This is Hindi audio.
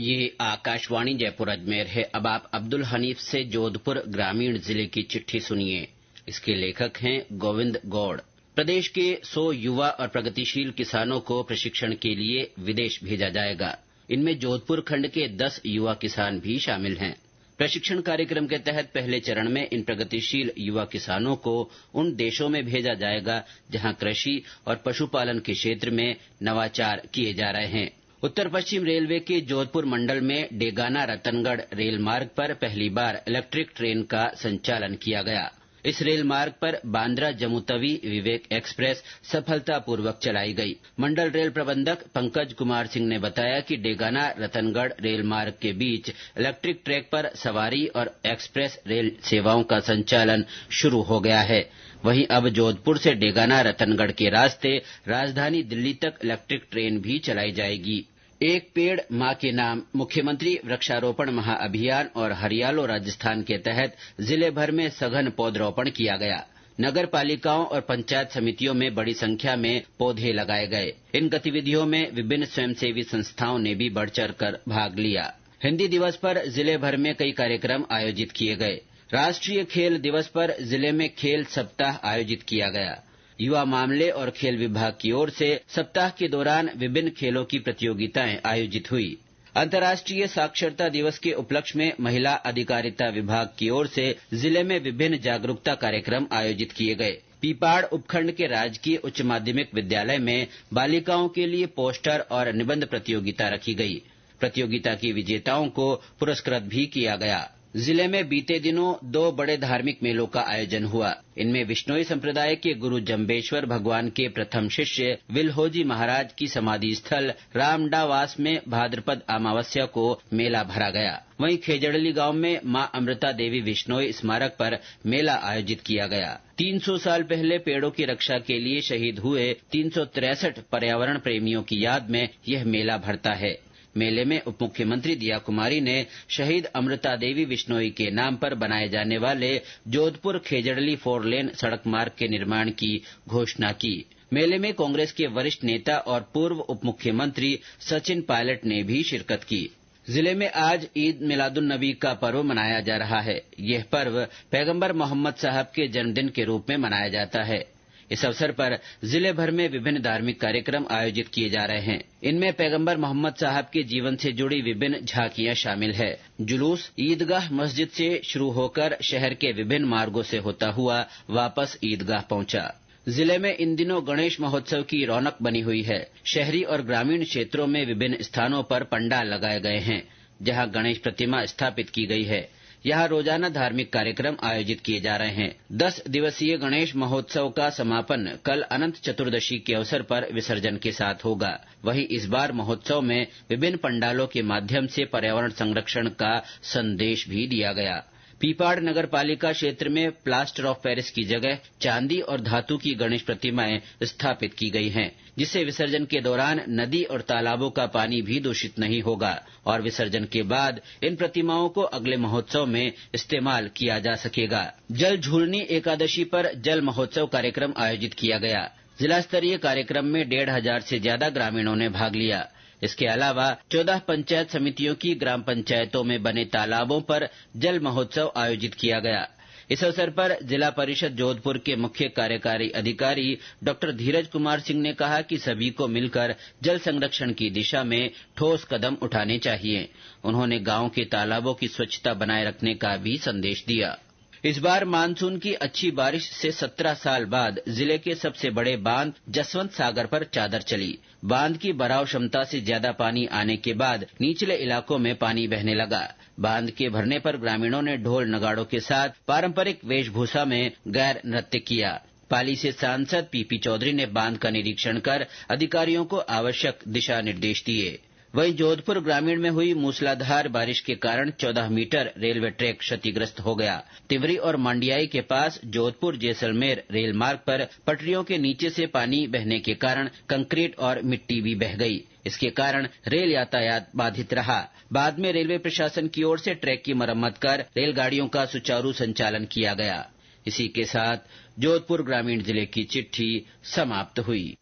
ये आकाशवाणी जयपुर अजमेर है। अब आप अब्दुल हनीफ से जोधपुर ग्रामीण जिले की चिट्ठी सुनिए। इसके लेखक हैं गोविंद गौड़। प्रदेश के 100 युवा और प्रगतिशील किसानों को प्रशिक्षण के लिए विदेश भेजा जाएगा। इनमें जोधपुर खंड के 10 युवा किसान भी शामिल हैं। प्रशिक्षण कार्यक्रम के तहत पहले चरण में इन प्रगतिशील युवा किसानों को उन देशों में भेजा जाएगा जहां कृषि और पशुपालन के क्षेत्र में नवाचार किए जा रहे हैं। उत्तर पश्चिम रेलवे के जोधपुर मंडल में डेगाना रतनगढ़ रेल मार्ग पर पहली बार इलेक्ट्रिक ट्रेन का संचालन किया गया। इस रेल मार्ग पर बांद्रा जम्मूतवी विवेक एक्सप्रेस सफलतापूर्वक चलाई गई। मंडल रेल प्रबंधक पंकज कुमार सिंह ने बताया कि डेगाना रतनगढ़ रेल मार्ग के बीच इलेक्ट्रिक ट्रैक पर सवारी और एक्सप्रेस रेल सेवाओं का संचालन शुरू हो गया है। वहीं अब जोधपुर से डेगाना रतनगढ़ के रास्ते राजधानी दिल्ली तक इलेक्ट्रिक ट्रेन भी चलाई जाएगी। एक पेड़ मां के नाम मुख्यमंत्री वृक्षारोपण महाअभियान और हरियालो राजस्थान के तहत जिले भर में सघन पौधरोपण किया गया। नगर पालिकाओं और पंचायत समितियों में बड़ी संख्या में पौधे लगाए गए। इन गतिविधियों में विभिन्न स्वयंसेवी संस्थाओं ने भी बढ़ चढ़कर भाग लिया। हिन्दी दिवस पर जिले भर में कई कार्यक्रम आयोजित किए गए। राष्ट्रीय खेल दिवस पर जिले में खेल सप्ताह आयोजित किया गया। युवा मामले और खेल विभाग की ओर से सप्ताह के दौरान विभिन्न खेलों की प्रतियोगिताएं आयोजित हुई। अंतर्राष्ट्रीय साक्षरता दिवस के उपलक्ष्य में महिला अधिकारिता विभाग की ओर से जिले में विभिन्न जागरूकता कार्यक्रम आयोजित किए गए। पीपाड़ उपखंड के राजकीय उच्च माध्यमिक विद्यालय में बालिकाओं के लिए पोस्टर और निबंध प्रतियोगिता रखी गई। प्रतियोगिता की विजेताओं को पुरस्कृत भी किया गया। जिले में बीते दिनों 2 बड़े धार्मिक मेलों का आयोजन हुआ। इनमें विश्नोई संप्रदाय के गुरु जम्बेश्वर भगवान के प्रथम शिष्य विल्होजी महाराज की समाधि स्थल रामडावास में भाद्रपद अमावस्या को मेला भरा गया। वहीं खेजड़ली गांव में मां अमृता देवी विश्नोई स्मारक पर मेला आयोजित किया गया। 300 साल पहले पेड़ों की रक्षा के लिए शहीद हुए 363 पर्यावरण प्रेमियों की याद में यह मेला भरता है। मेले में उप मुख्यमंत्री दिया कुमारी ने शहीद अमृता देवी विश्नोई के नाम पर बनाए जाने वाले जोधपुर खेजड़ली 4 लेन सड़क मार्ग के निर्माण की घोषणा की। मेले में कांग्रेस के वरिष्ठ नेता और पूर्व उप मुख्यमंत्री सचिन पायलट ने भी शिरकत की। जिले में आज ईद मिलादुन्नबी का पर्व मनाया जा रहा है। यह पर्व पैगंबर मोहम्मद साहब के जन्मदिन के रूप में मनाया जाता है। इस अवसर पर जिले भर में विभिन्न धार्मिक कार्यक्रम आयोजित किए जा रहे हैं। इनमें पैगंबर मोहम्मद साहब के जीवन से जुड़ी विभिन्न झांकियां शामिल है। जुलूस ईदगाह मस्जिद से शुरू होकर शहर के विभिन्न मार्गों से होता हुआ वापस ईदगाह पहुंचा। जिले में इन दिनों गणेश महोत्सव की रौनक बनी हुई है। शहरी और ग्रामीण क्षेत्रों में विभिन्न स्थानों पर पंडाल लगाए गए हैं, जहां गणेश प्रतिमा स्थापित की गई है। यहाँ रोजाना धार्मिक कार्यक्रम आयोजित किए जा रहे हैं। 10 दिवसीय गणेश महोत्सव का समापन कल अनंत चतुर्दशी के अवसर पर विसर्जन के साथ होगा। वहीं इस बार महोत्सव में विभिन्न पंडालों के माध्यम से पर्यावरण संरक्षण का संदेश भी दिया गया। पीपाड़ नगर पालिका क्षेत्र में प्लास्टर ऑफ पेरिस की जगह चांदी और धातु की गणेश प्रतिमाएं स्थापित की गई हैं, जिससे विसर्जन के दौरान नदी और तालाबों का पानी भी दूषित नहीं होगा और विसर्जन के बाद इन प्रतिमाओं को अगले महोत्सव में इस्तेमाल किया जा सकेगा। जल झूलनी एकादशी पर जल महोत्सव कार्यक्रम आयोजित किया गया। जिला स्तरीय कार्यक्रम में 1,500 से ज्यादा ग्रामीणों ने भाग लिया। इसके अलावा 14 पंचायत समितियों की ग्राम पंचायतों में बने तालाबों पर जल महोत्सव आयोजित किया गया। इस अवसर पर जिला परिषद जोधपुर के मुख्य कार्यकारी अधिकारी डॉक्टर धीरज कुमार सिंह ने कहा कि सभी को मिलकर जल संरक्षण की दिशा में ठोस कदम उठाने चाहिए। उन्होंने गांव के तालाबों की स्वच्छता बनाए रखने का भी संदेश दिया। इस बार मानसून की अच्छी बारिश से 17 साल बाद जिले के सबसे बड़े बांध जसवंत सागर पर चादर चली। बांध की भराव क्षमता से ज्यादा पानी आने के बाद निचले इलाकों में पानी बहने लगा। बांध के भरने पर ग्रामीणों ने ढोल नगाड़ों के साथ पारंपरिक वेशभूषा में गैर नृत्य किया। पाली से सांसद पीपी चौधरी ने बांध का निरीक्षण कर अधिकारियों को आवश्यक दिशा निर्देश दिए। वहीं जोधपुर ग्रामीण में हुई मूसलाधार बारिश के कारण 14 मीटर रेलवे ट्रैक क्षतिग्रस्त हो गया। तिवरी और मांडियाई के पास जोधपुर जैसलमेर रेल मार्ग पर पटरियों के नीचे से पानी बहने के कारण कंक्रीट और मिट्टी भी बह गई। इसके कारण रेल यातायात बाधित रहा। बाद में रेलवे प्रशासन की ओर से ट्रैक की मरम्मत कर रेलगाड़ियों का सुचारू संचालन किया गया। इसी के साथ जोधपुर ग्रामीण जिले की चिट्ठी समाप्त हुई।